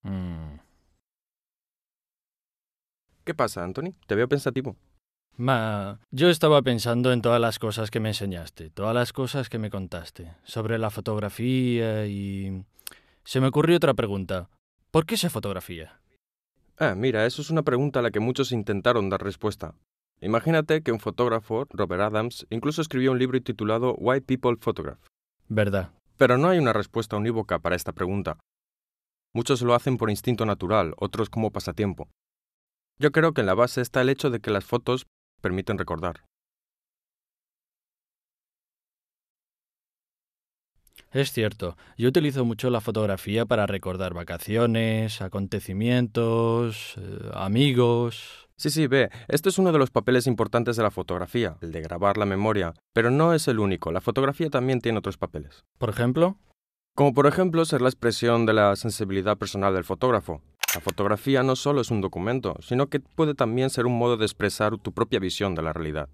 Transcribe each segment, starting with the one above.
Mm. ¿Qué pasa, Anthony? Te veo pensativo. Yo estaba pensando en todas las cosas que me enseñaste, todas las cosas que me contaste sobre la fotografía y... Se me ocurrió otra pregunta. ¿Por qué se fotografía? Mira, eso es una pregunta a la que muchos intentaron dar respuesta. Imagínate que un fotógrafo, Robert Adams, incluso escribió un libro titulado Why People Photograph. ¿Verdad? Pero no hay una respuesta unívoca para esta pregunta. Muchos lo hacen por instinto natural, otros como pasatiempo. Yo creo que en la base está el hecho de que las fotos permiten recordar. Es cierto, yo utilizo mucho la fotografía para recordar vacaciones, acontecimientos, amigos... Sí, ve, esto es uno de los papeles importantes de la fotografía, el de grabar la memoria, pero no es el único, la fotografía también tiene otros papeles. ¿Por ejemplo? Como por ejemplo ser la expresión de la sensibilidad personal del fotógrafo. La fotografía no solo es un documento, sino que puede también ser un modo de expresar tu propia visión de la realidad.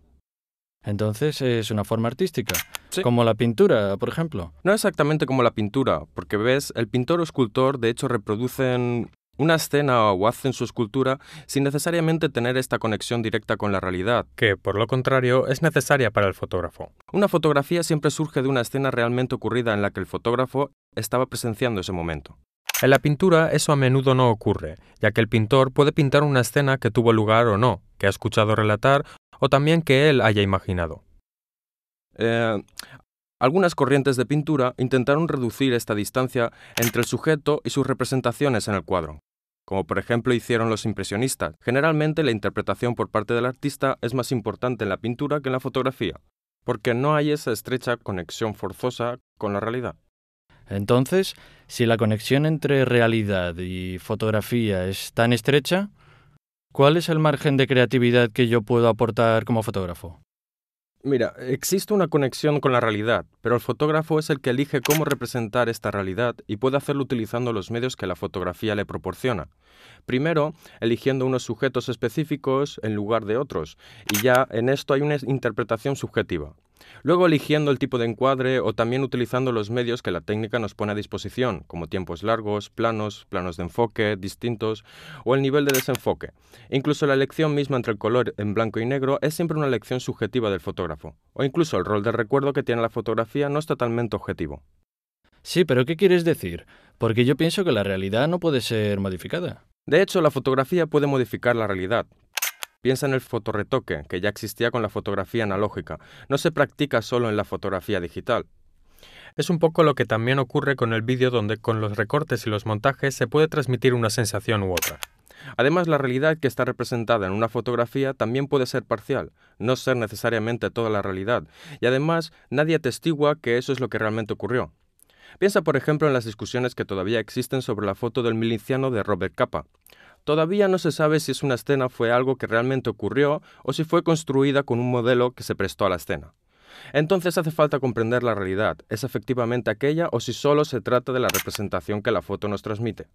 Entonces es una forma artística, Sí. como la pintura, por ejemplo. No exactamente como la pintura, porque ves, el pintor o escultor de hecho reproducen una escena o hacen su escultura sin necesariamente tener esta conexión directa con la realidad, que por lo contrario es necesaria para el fotógrafo. Una fotografía siempre surge de una escena realmente ocurrida en la que el fotógrafo estaba presenciando ese momento. En la pintura eso a menudo no ocurre, ya que el pintor puede pintar una escena que tuvo lugar o no, que ha escuchado relatar o también que él haya imaginado. Algunas corrientes de pintura intentaron reducir esta distancia entre el sujeto y sus representaciones en el cuadro, como por ejemplo hicieron los impresionistas. Generalmente la interpretación por parte del artista es más importante en la pintura que en la fotografía, porque no hay esa estrecha conexión forzosa con la realidad. Entonces, si la conexión entre realidad y fotografía es tan estrecha, ¿cuál es el margen de creatividad que yo puedo aportar como fotógrafo? Mira, existe una conexión con la realidad, pero el fotógrafo es el que elige cómo representar esta realidad y puede hacerlo utilizando los medios que la fotografía le proporciona. Primero, eligiendo unos sujetos específicos en lugar de otros, y ya en esto hay una interpretación subjetiva. Luego eligiendo el tipo de encuadre o también utilizando los medios que la técnica nos pone a disposición, como tiempos largos, planos de enfoque distintos o el nivel de desenfoque. Incluso la elección misma entre el color en blanco y negro es siempre una elección subjetiva del fotógrafo, o incluso el rol de recuerdo que tiene la fotografía no es totalmente objetivo. Sí, pero ¿qué quieres decir? Porque yo pienso que la realidad no puede ser modificada. De hecho, la fotografía puede modificar la realidad. Piensa en el fotorretoque, que ya existía con la fotografía analógica. No se practica solo en la fotografía digital. Es un poco lo que también ocurre con el vídeo, donde con los recortes y los montajes se puede transmitir una sensación u otra. Además, la realidad que está representada en una fotografía también puede ser parcial, no ser necesariamente toda la realidad, y además nadie atestigua que eso es lo que realmente ocurrió. Piensa, por ejemplo, en las discusiones que todavía existen sobre la foto del miliciano de Robert Capa. Todavía no se sabe si una escena fue algo que realmente ocurrió o si fue construida con un modelo que se prestó a la escena. Entonces hace falta comprender la realidad, ¿es efectivamente aquella o si solo se trata de la representación que la foto nos transmite?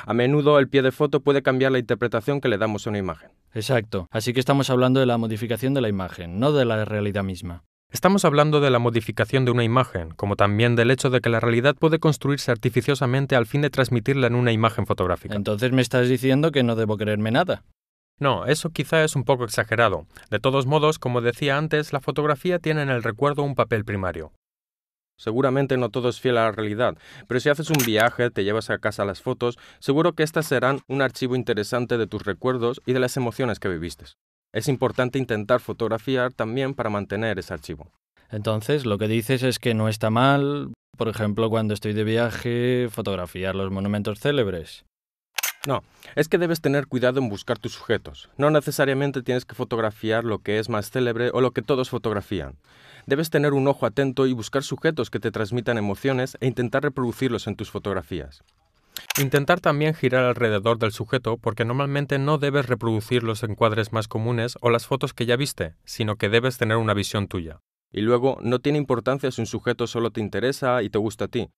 A menudo el pie de foto puede cambiar la interpretación que le damos a una imagen. Exacto. Así que estamos hablando de la modificación de la imagen, no de la realidad misma. Estamos hablando de la modificación de una imagen, como también del hecho de que la realidad puede construirse artificiosamente al fin de transmitirla en una imagen fotográfica. Entonces me estás diciendo que no debo creerme nada. No, eso quizá es un poco exagerado. De todos modos, como decía antes, la fotografía tiene en el recuerdo un papel primario. Seguramente no todo es fiel a la realidad, pero si haces un viaje, te llevas a casa las fotos, seguro que estas serán un archivo interesante de tus recuerdos y de las emociones que viviste. Es importante intentar fotografiar también para mantener ese archivo. Entonces, lo que dices es que no está mal, por ejemplo, cuando estoy de viaje, fotografiar los monumentos célebres. No, es que debes tener cuidado en buscar tus sujetos. No necesariamente tienes que fotografiar lo que es más célebre o lo que todos fotografían. Debes tener un ojo atento y buscar sujetos que te transmitan emociones e intentar reproducirlos en tus fotografías. Intentar también girar alrededor del sujeto, porque normalmente no debes reproducir los encuadres más comunes o las fotos que ya viste, sino que debes tener una visión tuya. Y luego, no tiene importancia si un sujeto solo te interesa y te gusta a ti.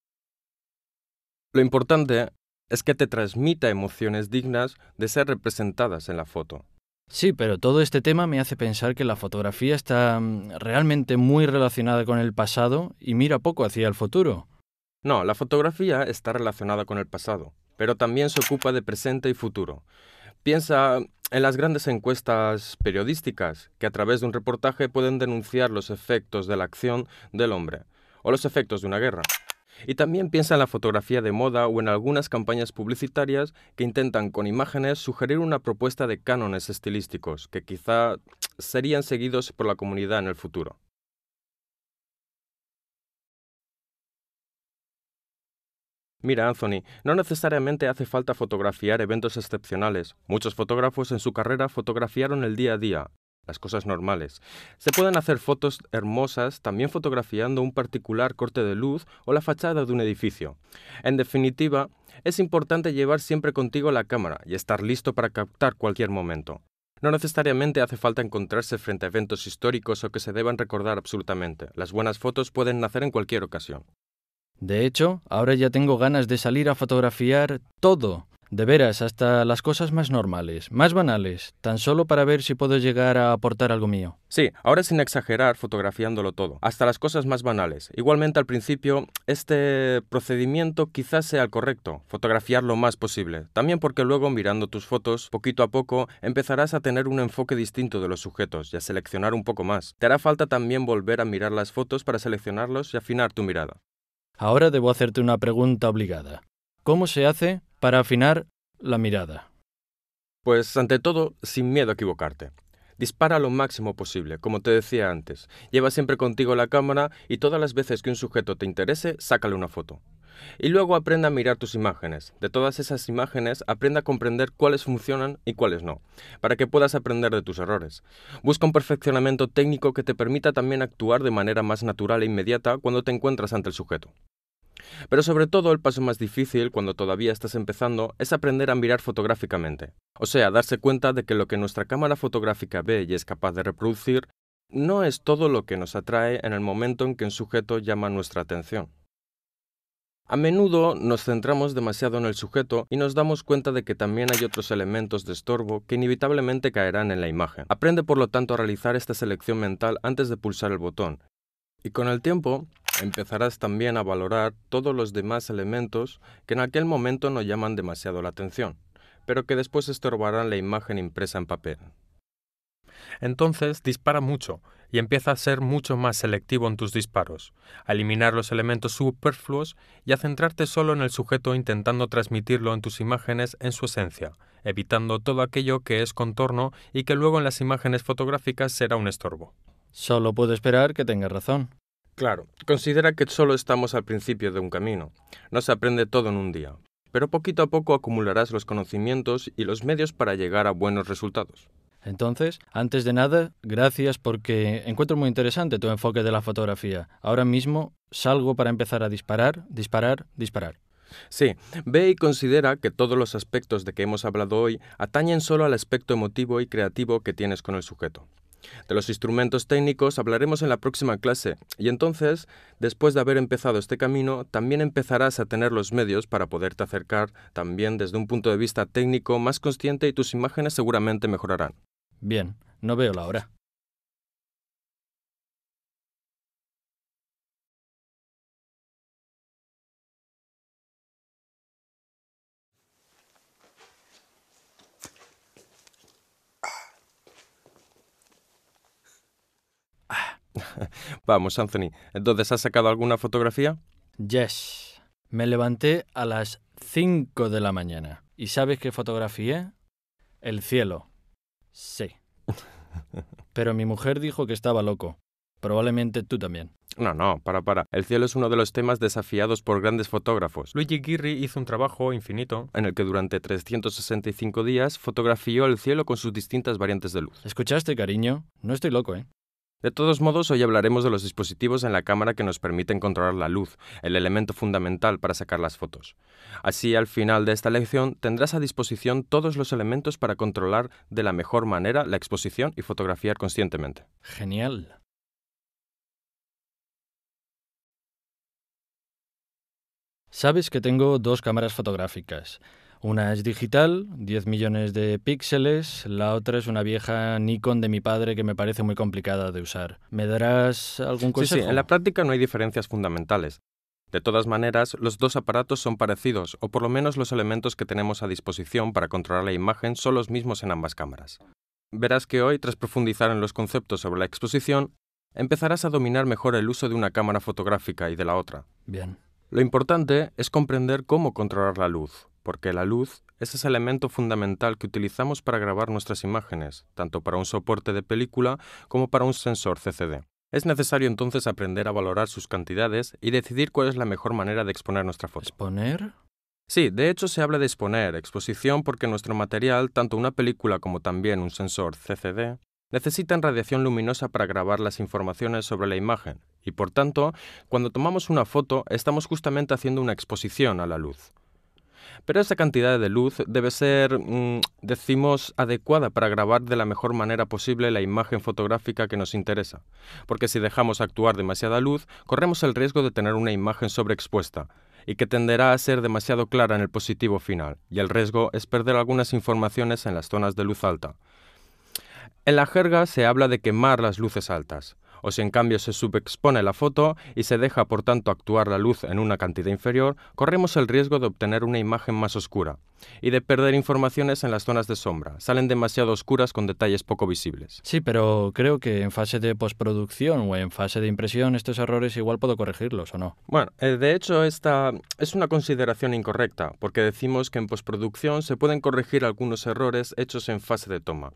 Lo importante es que te transmita emociones dignas de ser representadas en la foto. Sí, pero todo este tema me hace pensar que la fotografía está realmente muy relacionada con el pasado y mira poco hacia el futuro. No, la fotografía está relacionada con el pasado, pero también se ocupa de presente y futuro. Piensa en las grandes encuestas periodísticas que a través de un reportaje pueden denunciar los efectos de la acción del hombre o los efectos de una guerra. Y también piensa en la fotografía de moda o en algunas campañas publicitarias que intentan con imágenes sugerir una propuesta de cánones estilísticos que quizá serían seguidos por la comunidad en el futuro. Mira, Anthony, no necesariamente hace falta fotografiar eventos excepcionales. Muchos fotógrafos en su carrera fotografiaron el día a día, las cosas normales. Se pueden hacer fotos hermosas también fotografiando un particular corte de luz o la fachada de un edificio. En definitiva, es importante llevar siempre contigo la cámara y estar listo para captar cualquier momento. No necesariamente hace falta encontrarse frente a eventos históricos o que se deban recordar absolutamente. Las buenas fotos pueden nacer en cualquier ocasión. De hecho, ahora ya tengo ganas de salir a fotografiar todo. De veras, hasta las cosas más normales, más banales, tan solo para ver si puedo llegar a aportar algo mío. Sí, ahora sin exagerar fotografiándolo todo, hasta las cosas más banales. Igualmente al principio, este procedimiento quizás sea el correcto, fotografiar lo más posible. También porque luego mirando tus fotos, poquito a poco, empezarás a tener un enfoque distinto de los sujetos y a seleccionar un poco más. Te hará falta también volver a mirar las fotos para seleccionarlos y afinar tu mirada. Ahora debo hacerte una pregunta obligada. ¿Cómo se hace para afinar la mirada? Pues ante todo, sin miedo a equivocarte. Dispara lo máximo posible, como te decía antes. Lleva siempre contigo la cámara y todas las veces que un sujeto te interese, sácale una foto. Y luego aprenda a mirar tus imágenes. De todas esas imágenes, aprenda a comprender cuáles funcionan y cuáles no, para que puedas aprender de tus errores. Busca un perfeccionamiento técnico que te permita también actuar de manera más natural e inmediata cuando te encuentras ante el sujeto. Pero sobre todo el paso más difícil, cuando todavía estás empezando, es aprender a mirar fotográficamente. O sea, darse cuenta de que lo que nuestra cámara fotográfica ve y es capaz de reproducir, no es todo lo que nos atrae en el momento en que un sujeto llama nuestra atención. A menudo nos centramos demasiado en el sujeto y nos damos cuenta de que también hay otros elementos de estorbo que inevitablemente caerán en la imagen. Aprende por lo tanto a realizar esta selección mental antes de pulsar el botón. Y con el tiempo, empezarás también a valorar todos los demás elementos que en aquel momento no llaman demasiado la atención, pero que después estorbarán la imagen impresa en papel. Entonces dispara mucho y empieza a ser mucho más selectivo en tus disparos, a eliminar los elementos superfluos y a centrarte solo en el sujeto intentando transmitirlo en tus imágenes en su esencia, evitando todo aquello que es contorno y que luego en las imágenes fotográficas será un estorbo. Solo puedo esperar que tengas razón. Claro, considera que solo estamos al principio de un camino. No se aprende todo en un día, pero poquito a poco acumularás los conocimientos y los medios para llegar a buenos resultados. Entonces, antes de nada, gracias porque encuentro muy interesante tu enfoque de la fotografía. Ahora mismo salgo para empezar a disparar. Sí, ve y considera que todos los aspectos de que hemos hablado hoy atañen solo al aspecto emotivo y creativo que tienes con el sujeto. De los instrumentos técnicos hablaremos en la próxima clase y entonces, después de haber empezado este camino, también empezarás a tener los medios para poderte acercar también desde un punto de vista técnico más consciente y tus imágenes seguramente mejorarán. Bien, no veo la hora. Vamos, Anthony, ¿entonces has sacado alguna fotografía? Yes. Me levanté a las 5 de la mañana. ¿Y sabes qué fotografié? El cielo. Sí. Pero mi mujer dijo que estaba loco. Probablemente tú también. No, para. El cielo es uno de los temas desafiados por grandes fotógrafos, Luigi Ghirri hizo un trabajo infinito en el que durante 365 días fotografió el cielo con sus distintas variantes de luz. ¿Escuchaste, cariño? No estoy loco, ¿eh? De todos modos, hoy hablaremos de los dispositivos en la cámara que nos permiten controlar la luz, el elemento fundamental para sacar las fotos. Así, al final de esta lección, tendrás a disposición todos los elementos para controlar de la mejor manera la exposición y fotografiar conscientemente. Genial. Sabes que tengo 2 cámaras fotográficas. Una es digital, 10 millones de píxeles, la otra es una vieja Nikon de mi padre que me parece muy complicada de usar. ¿Me darás algún consejo? Sí, en la práctica no hay diferencias fundamentales. De todas maneras, los dos aparatos son parecidos, o por lo menos los elementos que tenemos a disposición para controlar la imagen son los mismos en ambas cámaras. Verás que hoy, tras profundizar en los conceptos sobre la exposición, empezarás a dominar mejor el uso de una cámara fotográfica y de la otra. Bien. Lo importante es comprender cómo controlar la luz, porque la luz es ese elemento fundamental que utilizamos para grabar nuestras imágenes, tanto para un soporte de película como para un sensor CCD. Es necesario entonces aprender a valorar sus cantidades y decidir cuál es la mejor manera de exponer nuestra foto. ¿Exponer? Sí, de hecho se habla de exponer, exposición, porque nuestro material, tanto una película como también un sensor CCD, necesitan radiación luminosa para grabar las informaciones sobre la imagen, y por tanto, cuando tomamos una foto, estamos justamente haciendo una exposición a la luz. Pero esa cantidad de luz debe ser, adecuada para grabar de la mejor manera posible la imagen fotográfica que nos interesa, porque si dejamos actuar demasiada luz, corremos el riesgo de tener una imagen sobreexpuesta, y que tenderá a ser demasiado clara en el positivo final, y el riesgo es perder algunas informaciones en las zonas de luz alta. En la jerga se habla de quemar las luces altas, o si en cambio se subexpone la foto y se deja por tanto actuar la luz en una cantidad inferior, corremos el riesgo de obtener una imagen más oscura y de perder informaciones en las zonas de sombra. Salen demasiado oscuras con detalles poco visibles. Sí, pero creo que en fase de postproducción o en fase de impresión estos errores igual puedo corregirlos, ¿o no? Bueno, de hecho esta es una consideración incorrecta, porque decimos que en postproducción se pueden corregir algunos errores hechos en fase de toma.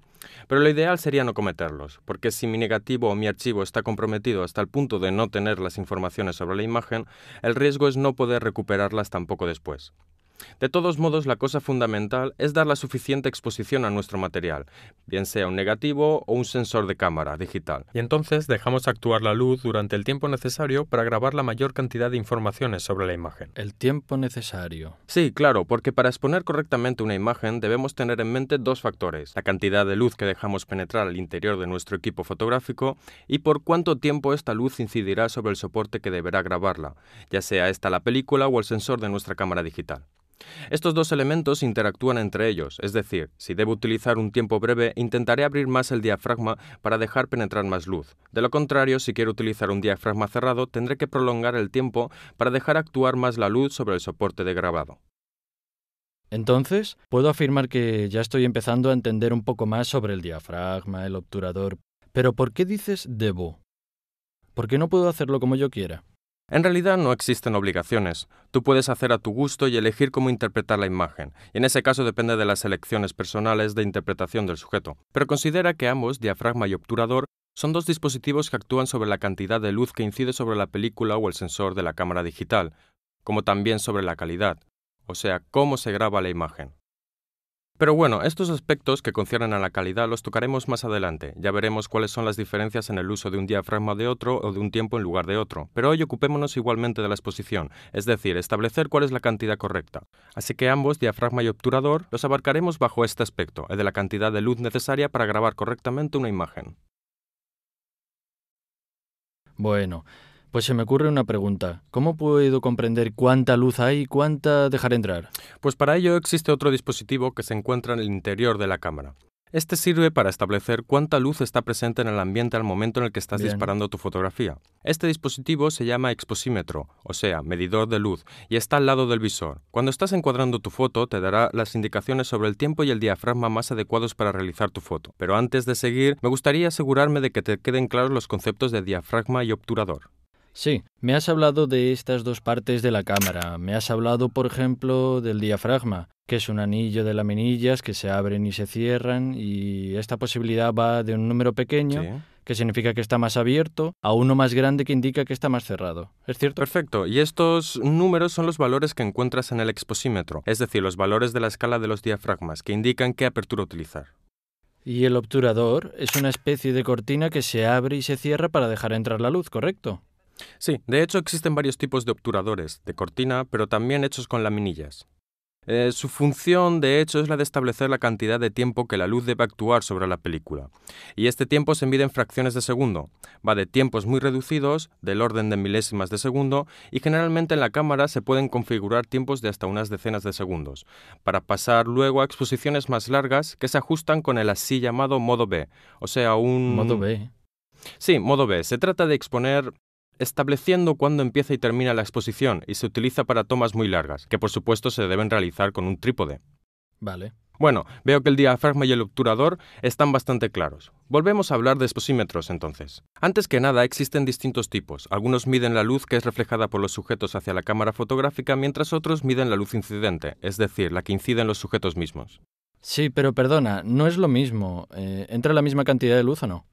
Pero lo ideal sería no cometerlos, porque si mi negativo o mi archivo está comprometido hasta el punto de no tener las informaciones sobre la imagen, el riesgo es no poder recuperarlas tampoco después. De todos modos, la cosa fundamental es dar la suficiente exposición a nuestro material, bien sea un negativo o un sensor de cámara digital. Y entonces dejamos actuar la luz durante el tiempo necesario para grabar la mayor cantidad de informaciones sobre la imagen. El tiempo necesario. Sí, claro, porque para exponer correctamente una imagen debemos tener en mente dos factores: la cantidad de luz que dejamos penetrar al interior de nuestro equipo fotográfico y por cuánto tiempo esta luz incidirá sobre el soporte que deberá grabarla, ya sea esta la película o el sensor de nuestra cámara digital. Estos dos elementos interactúan entre ellos, es decir, si debo utilizar un tiempo breve, intentaré abrir más el diafragma para dejar penetrar más luz. De lo contrario, si quiero utilizar un diafragma cerrado, tendré que prolongar el tiempo para dejar actuar más la luz sobre el soporte de grabado. Entonces, puedo afirmar que ya estoy empezando a entender un poco más sobre el diafragma, el obturador. Pero ¿por qué dices debo? ¿Por qué no puedo hacerlo como yo quiera? En realidad no existen obligaciones. Tú puedes hacer a tu gusto y elegir cómo interpretar la imagen, y en ese caso depende de las elecciones personales de interpretación del sujeto. Pero considera que ambos, diafragma y obturador, son dos dispositivos que actúan sobre la cantidad de luz que incide sobre la película o el sensor de la cámara digital, como también sobre la calidad, o sea, cómo se graba la imagen. Pero bueno, estos aspectos que conciernen a la calidad los tocaremos más adelante. Ya veremos cuáles son las diferencias en el uso de un diafragma de otro o de un tiempo en lugar de otro. Pero hoy ocupémonos igualmente de la exposición, es decir, establecer cuál es la cantidad correcta. Así que ambos, diafragma y obturador, los abarcaremos bajo este aspecto, el de la cantidad de luz necesaria para grabar correctamente una imagen. Bueno, pues se me ocurre una pregunta. ¿Cómo puedo comprender cuánta luz hay y cuánta dejar entrar? Pues para ello existe otro dispositivo que se encuentra en el interior de la cámara. Este sirve para establecer cuánta luz está presente en el ambiente al momento en el que estás disparando tu fotografía. Este dispositivo se llama exposímetro, o sea, medidor de luz, y está al lado del visor. Cuando estás encuadrando tu foto, te dará las indicaciones sobre el tiempo y el diafragma más adecuados para realizar tu foto. Pero antes de seguir, me gustaría asegurarme de que te queden claros los conceptos de diafragma y obturador. Sí, me has hablado de estas dos partes de la cámara. Me has hablado, por ejemplo, del diafragma, que es un anillo de laminillas que se abren y se cierran, y esta posibilidad va de un número pequeño, que significa que está más abierto, a uno más grande que indica que está más cerrado. ¿Es cierto? Perfecto. Y estos números son los valores que encuentras en el exposímetro, es decir, los valores de la escala de los diafragmas, que indican qué apertura utilizar. Y el obturador es una especie de cortina que se abre y se cierra para dejar entrar la luz, ¿correcto? Sí, de hecho existen varios tipos de obturadores, de cortina, pero también hechos con laminillas. Su función, de hecho, es la de establecer la cantidad de tiempo que la luz debe actuar sobre la película. Y este tiempo se mide en fracciones de segundo. Va de tiempos muy reducidos, del orden de milésimas de segundo, y generalmente en la cámara se pueden configurar tiempos de hasta unas decenas de segundos, para pasar luego a exposiciones más largas que se ajustan con el así llamado modo B, o sea, un... Modo B. Sí, modo B. Se trata de exponer estableciendo cuándo empieza y termina la exposición y se utiliza para tomas muy largas, que por supuesto se deben realizar con un trípode. Vale. Bueno, veo que el diafragma y el obturador están bastante claros. Volvemos a hablar de exposímetros entonces. Antes que nada, existen distintos tipos. Algunos miden la luz que es reflejada por los sujetos hacia la cámara fotográfica, mientras otros miden la luz incidente, es decir, la que incide en los sujetos mismos. Sí, pero perdona, no es lo mismo. ¿Entra la misma cantidad de luz o no?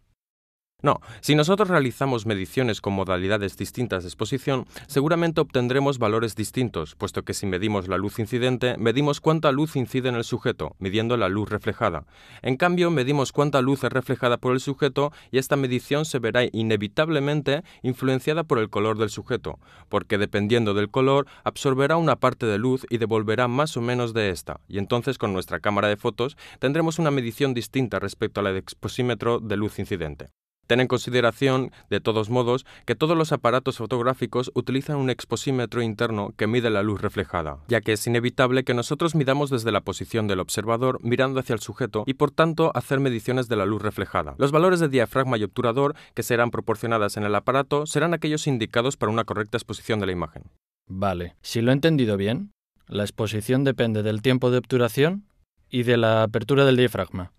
No, si nosotros realizamos mediciones con modalidades distintas de exposición, seguramente obtendremos valores distintos, puesto que si medimos la luz incidente, medimos cuánta luz incide en el sujeto, midiendo la luz reflejada. En cambio, medimos cuánta luz es reflejada por el sujeto y esta medición se verá inevitablemente influenciada por el color del sujeto, porque dependiendo del color, absorberá una parte de luz y devolverá más o menos de esta, y entonces con nuestra cámara de fotos tendremos una medición distinta respecto a la de exposímetro de luz incidente. Ten en consideración, de todos modos, que todos los aparatos fotográficos utilizan un exposímetro interno que mide la luz reflejada, ya que es inevitable que nosotros midamos desde la posición del observador mirando hacia el sujeto y por tanto hacer mediciones de la luz reflejada. Los valores de diafragma y obturador que serán proporcionadas en el aparato serán aquellos indicados para una correcta exposición de la imagen. Vale. Si lo he entendido bien, la exposición depende del tiempo de obturación y de la apertura del diafragma.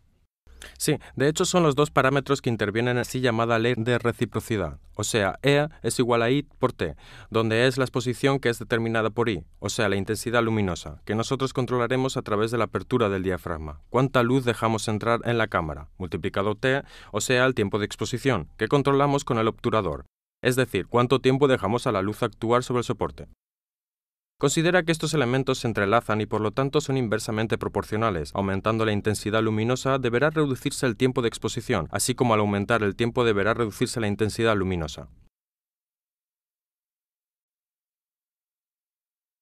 Sí, de hecho son los dos parámetros que intervienen en así llamada ley de reciprocidad, o sea, E es igual a I por T, donde E es la exposición que es determinada por I, o sea, la intensidad luminosa, que nosotros controlaremos a través de la apertura del diafragma. Cuánta luz dejamos entrar en la cámara, multiplicado T, o sea, el tiempo de exposición, que controlamos con el obturador, es decir, cuánto tiempo dejamos a la luz actuar sobre el soporte. Considera que estos elementos se entrelazan y por lo tanto son inversamente proporcionales. Aumentando la intensidad luminosa deberá reducirse el tiempo de exposición, así como al aumentar el tiempo deberá reducirse la intensidad luminosa.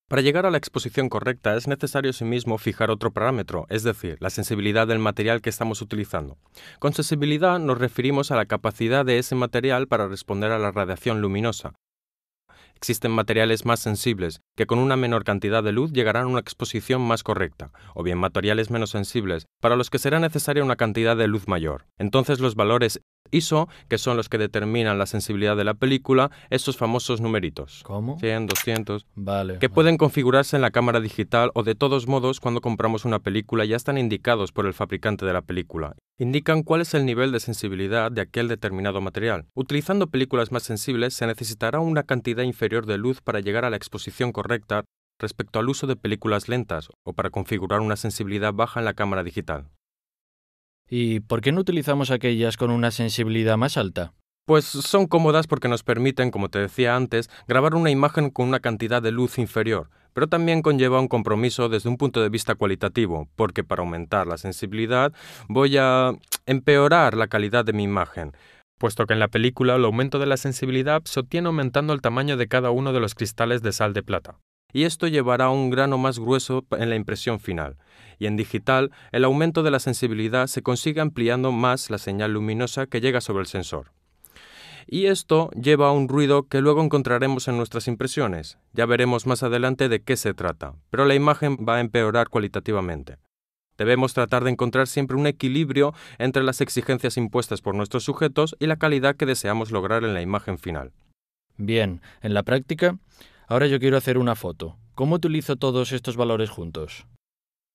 Para llegar a la exposición correcta es necesario asimismo fijar otro parámetro, es decir, la sensibilidad del material que estamos utilizando. Con sensibilidad nos referimos a la capacidad de ese material para responder a la radiación luminosa. Existen materiales más sensibles, que con una menor cantidad de luz llegarán a una exposición más correcta, o bien materiales menos sensibles, para los que será necesaria una cantidad de luz mayor. Entonces los valores ISO, que son los que determinan la sensibilidad de la película, esos famosos numeritos. ¿Cómo? 100, 200, Vale. que pueden configurarse en la cámara digital o de todos modos cuando compramos una película ya están indicados por el fabricante de la película. Indican cuál es el nivel de sensibilidad de aquel determinado material. Utilizando películas más sensibles se necesitará una cantidad inferior de luz para llegar a la exposición correcta respecto al uso de películas lentas o para configurar una sensibilidad baja en la cámara digital. ¿Y por qué no utilizamos aquellas con una sensibilidad más alta? Pues son cómodas porque nos permiten, como te decía antes, grabar una imagen con una cantidad de luz inferior, pero también conlleva un compromiso desde un punto de vista cualitativo, porque para aumentar la sensibilidad voy a empeorar la calidad de mi imagen, puesto que en la película el aumento de la sensibilidad se obtiene aumentando el tamaño de cada uno de los cristales de sal de plata. Y esto llevará a un grano más grueso en la impresión final. Y en digital, el aumento de la sensibilidad se consigue ampliando más la señal luminosa que llega sobre el sensor. Y esto lleva a un ruido que luego encontraremos en nuestras impresiones. Ya veremos más adelante de qué se trata, pero la imagen va a empeorar cualitativamente. Debemos tratar de encontrar siempre un equilibrio entre las exigencias impuestas por nuestros sujetos y la calidad que deseamos lograr en la imagen final. Bien, en la práctica, ahora yo quiero hacer una foto. ¿Cómo utilizo todos estos valores juntos?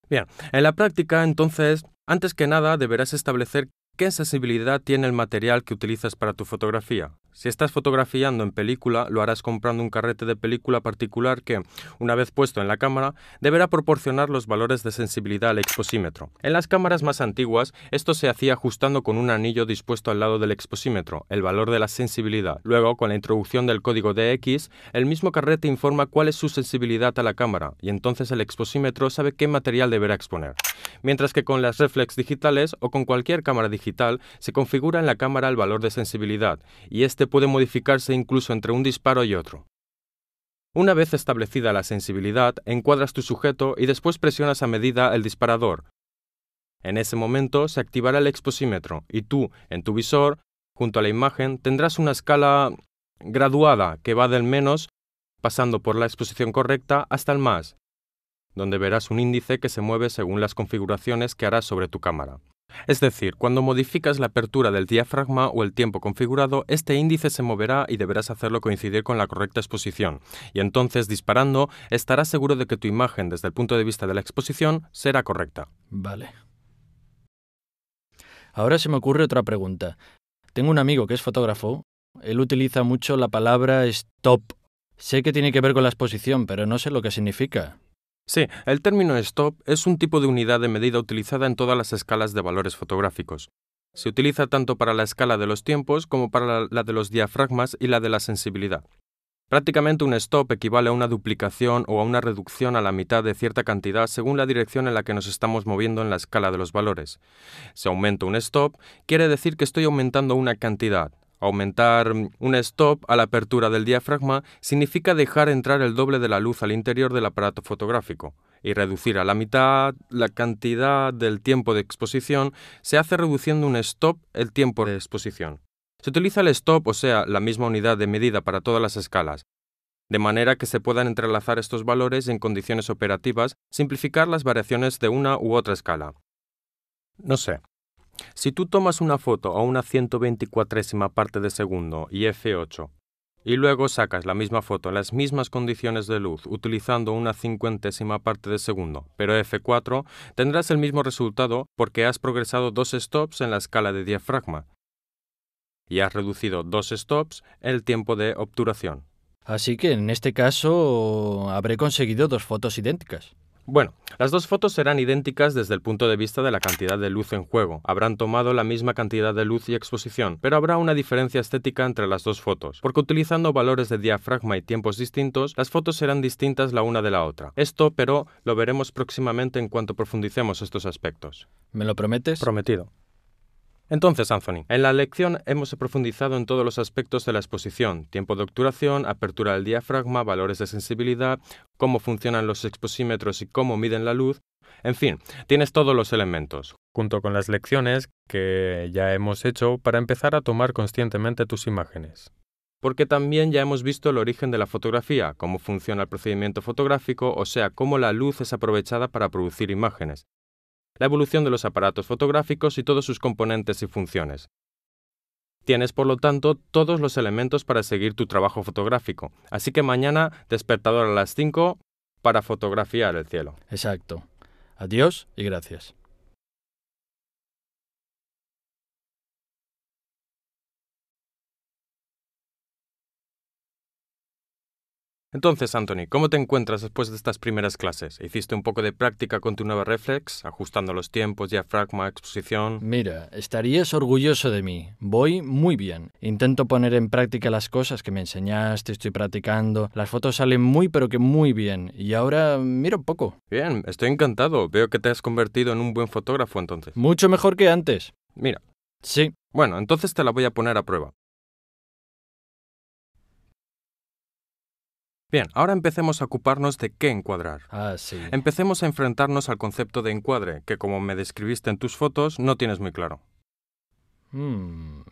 Bien, en la práctica, entonces, antes que nada deberás establecer qué sensibilidad tiene el material que utilizas para tu fotografía. Si estás fotografiando en película, lo harás comprando un carrete de película particular que, una vez puesto en la cámara, deberá proporcionar los valores de sensibilidad al exposímetro. En las cámaras más antiguas, esto se hacía ajustando con un anillo dispuesto al lado del exposímetro, el valor de la sensibilidad. Luego, con la introducción del código DX, el mismo carrete informa cuál es su sensibilidad a la cámara, y entonces el exposímetro sabe qué material deberá exponer. Mientras que con las reflex digitales o con cualquier cámara digital, se configura en la cámara el valor de sensibilidad, y este puede modificarse incluso entre un disparo y otro. Una vez establecida la sensibilidad, encuadras tu sujeto y después presionas a medida el disparador. En ese momento se activará el exposímetro y tú, en tu visor, junto a la imagen, tendrás una escala graduada que va del menos, pasando por la exposición correcta, hasta el más, donde verás un índice que se mueve según las configuraciones que harás sobre tu cámara. Es decir, cuando modificas la apertura del diafragma o el tiempo configurado, este índice se moverá y deberás hacerlo coincidir con la correcta exposición. Y entonces, disparando, estarás seguro de que tu imagen, desde el punto de vista de la exposición, será correcta. Vale. Ahora se me ocurre otra pregunta. Tengo un amigo que es fotógrafo. Él utiliza mucho la palabra stop. Sé que tiene que ver con la exposición, pero no sé lo que significa. Sí, el término stop es un tipo de unidad de medida utilizada en todas las escalas de valores fotográficos. Se utiliza tanto para la escala de los tiempos como para la de los diafragmas y la de la sensibilidad. Prácticamente un stop equivale a una duplicación o a una reducción a la mitad de cierta cantidad según la dirección en la que nos estamos moviendo en la escala de los valores. Si aumento un stop, quiere decir que estoy aumentando una cantidad. Aumentar un stop a la apertura del diafragma significa dejar entrar el doble de la luz al interior del aparato fotográfico, y reducir a la mitad la cantidad del tiempo de exposición se hace reduciendo un stop el tiempo de exposición. Se utiliza el stop, o sea, la misma unidad de medida para todas las escalas, de manera que se puedan entrelazar estos valores en condiciones operativas, simplificar las variaciones de una u otra escala. No sé. Si tú tomas una foto a una 124ª parte de segundo y f8, y luego sacas la misma foto en las mismas condiciones de luz utilizando una 50ª parte de segundo, pero f4, tendrás el mismo resultado porque has progresado 2 stops en la escala de diafragma y has reducido 2 stops el tiempo de obturación. Así que en este caso habré conseguido 2 fotos idénticas. Bueno, las 2 fotos serán idénticas desde el punto de vista de la cantidad de luz en juego. Habrán tomado la misma cantidad de luz y exposición, pero habrá una diferencia estética entre las 2 fotos, porque utilizando valores de diafragma y tiempos distintos, las fotos serán distintas la una de la otra. Esto, pero, lo veremos próximamente en cuanto profundicemos estos aspectos. ¿Me lo prometes? Prometido. Entonces, Anthony, en la lección hemos profundizado en todos los aspectos de la exposición: tiempo de obturación, apertura del diafragma, valores de sensibilidad, cómo funcionan los exposímetros y cómo miden la luz. En fin, tienes todos los elementos, junto con las lecciones que ya hemos hecho para empezar a tomar conscientemente tus imágenes. Porque también ya hemos visto el origen de la fotografía, cómo funciona el procedimiento fotográfico, o sea, cómo la luz es aprovechada para producir imágenes, la evolución de los aparatos fotográficos y todos sus componentes y funciones. Tienes, por lo tanto, todos los elementos para seguir tu trabajo fotográfico. Así que mañana, despertador a las 5, para fotografiar el cielo. Exacto. Adiós y gracias. Entonces, Anthony, ¿cómo te encuentras después de estas primeras clases? ¿Hiciste un poco de práctica con tu nueva reflex, ajustando los tiempos, diafragma, exposición? Mira, estarías orgulloso de mí. Voy muy bien. Intento poner en práctica las cosas que me enseñaste, estoy practicando. Las fotos salen muy pero que muy bien. Y ahora miro un poco. Bien, estoy encantado. Veo que te has convertido en un buen fotógrafo entonces. Mucho mejor que antes. Mira. Sí. Bueno, entonces te la voy a poner a prueba. Bien, ahora empecemos a ocuparnos de qué encuadrar. Sí. Empecemos a enfrentarnos al concepto de encuadre, que como me describiste en tus fotos, no tienes muy claro.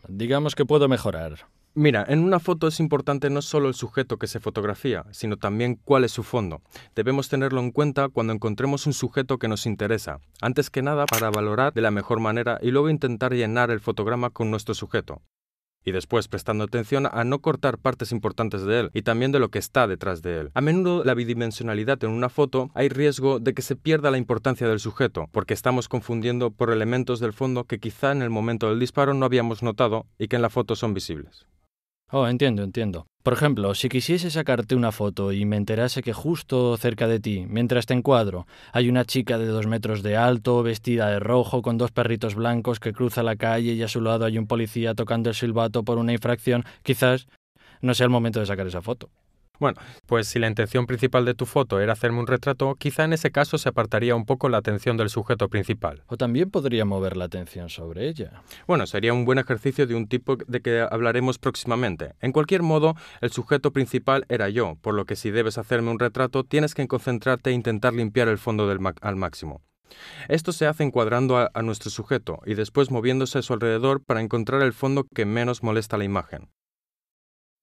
Digamos que puedo mejorar. Mira, en una foto es importante no solo el sujeto que se fotografía, sino también cuál es su fondo. Debemos tenerlo en cuenta cuando encontremos un sujeto que nos interesa, antes que nada para valorar de la mejor manera y luego intentar llenar el fotograma con nuestro sujeto. Y después prestando atención a no cortar partes importantes de él y también de lo que está detrás de él. A menudo la bidimensionalidad en una foto hay riesgo de que se pierda la importancia del sujeto, porque estamos confundiendo por elementos del fondo que quizá en el momento del disparo no habíamos notado y que en la foto son visibles. Oh, entiendo. Por ejemplo, si quisiese sacarte una foto y me enterase que justo cerca de ti, mientras te encuadro, hay una chica de 2 metros de alto, vestida de rojo, con 2 perritos blancos que cruza la calle y a su lado hay un policía tocando el silbato por una infracción, quizás no sea el momento de sacar esa foto. Bueno, pues si la intención principal de tu foto era hacerme un retrato, quizá en ese caso se apartaría un poco la atención del sujeto principal. O también podría mover la atención sobre ella. Bueno, sería un buen ejercicio de un tipo de que hablaremos próximamente. En cualquier modo, el sujeto principal era yo, por lo que si debes hacerme un retrato, tienes que concentrarte e intentar limpiar el fondo al máximo. Esto se hace encuadrando a nuestro sujeto y después moviéndose a su alrededor para encontrar el fondo que menos molesta la imagen.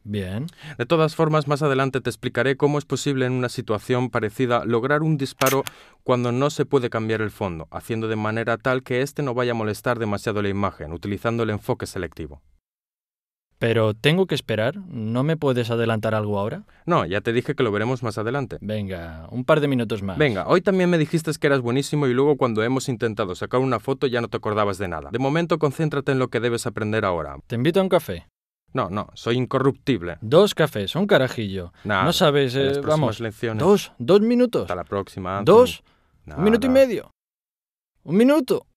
Bien. De todas formas, más adelante te explicaré cómo es posible en una situación parecida lograr un disparo cuando no se puede cambiar el fondo, haciendo de manera tal que éste no vaya a molestar demasiado la imagen, utilizando el enfoque selectivo. Pero tengo que esperar. ¿No me puedes adelantar algo ahora? No, ya te dije que lo veremos más adelante. Venga, un par de minutos más. Venga, hoy también me dijiste que eras buenísimo y luego cuando hemos intentado sacar una foto ya no te acordabas de nada. De momento concéntrate en lo que debes aprender ahora. Te invito a un café. No, soy incorruptible. 2 cafés, un carajillo. Nada, no sabes, en las próximas vamos. lecciones. 2 minutos. Hasta la próxima. Anthony. 2. Nada. 1 minuto y medio. 1 minuto.